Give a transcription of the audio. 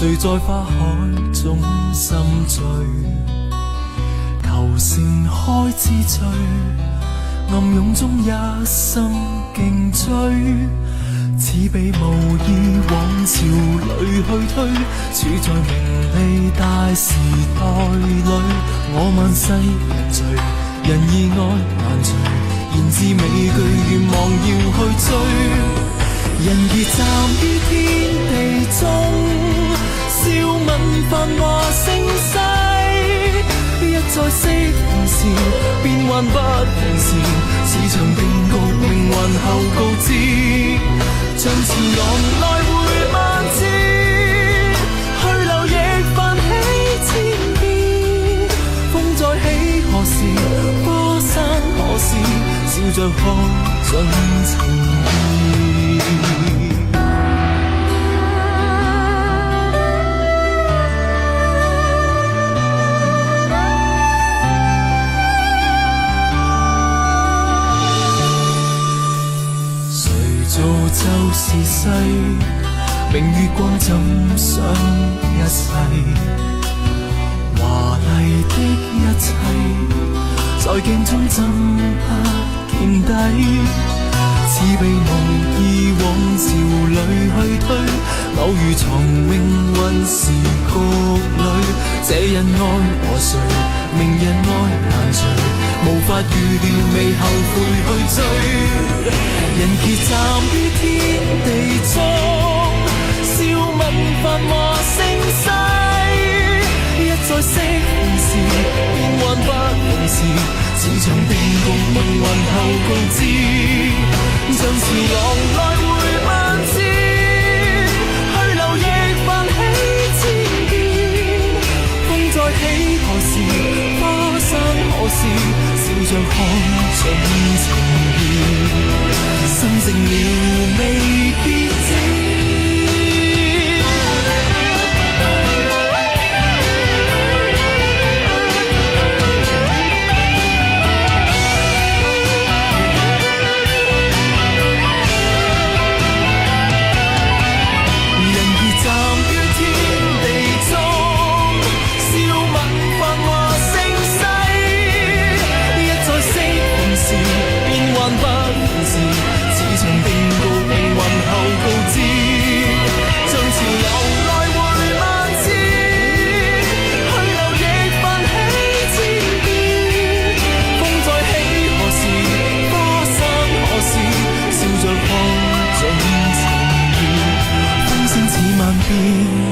誰在花海中心醉？求盛開之最，暗湧中一心競追，似被無意往潮裏去推，處在名利大時代裏，我萬世人罪，人意愛難除，言之美句願望要去追。人兒站於天地中，笑問繁華盛世，一再適逢時，變幻不同時，此場定局命運後告知，像潮浪來回萬次，去留亦泛起千變，風再起何時，花散何時，笑着看盡情意。造就是世，明月光枕上一世，華麗的一切在鏡中怎不見底，似被無意往潮裏去推，偶遇藏命運時局裏，這人愛和誰，明人愛難除，無法預料未後悔去追。人傑站於天地中，笑問繁華盛世，一再適逢時，變幻不同時，此場定局命運後告知，像潮浪來回萬次，去留亦泛起千變，風再起何時，花散何時，笑着看盡情意，心靜了未必知。人兒站於天地中，笑問繁華盛世，一再適逢時，變幻不同時，此場定局命運後告知，像潮浪來回萬次，去留亦泛起千變，風再起何時，花散何時，笑着看盡情意，風聲似萬變。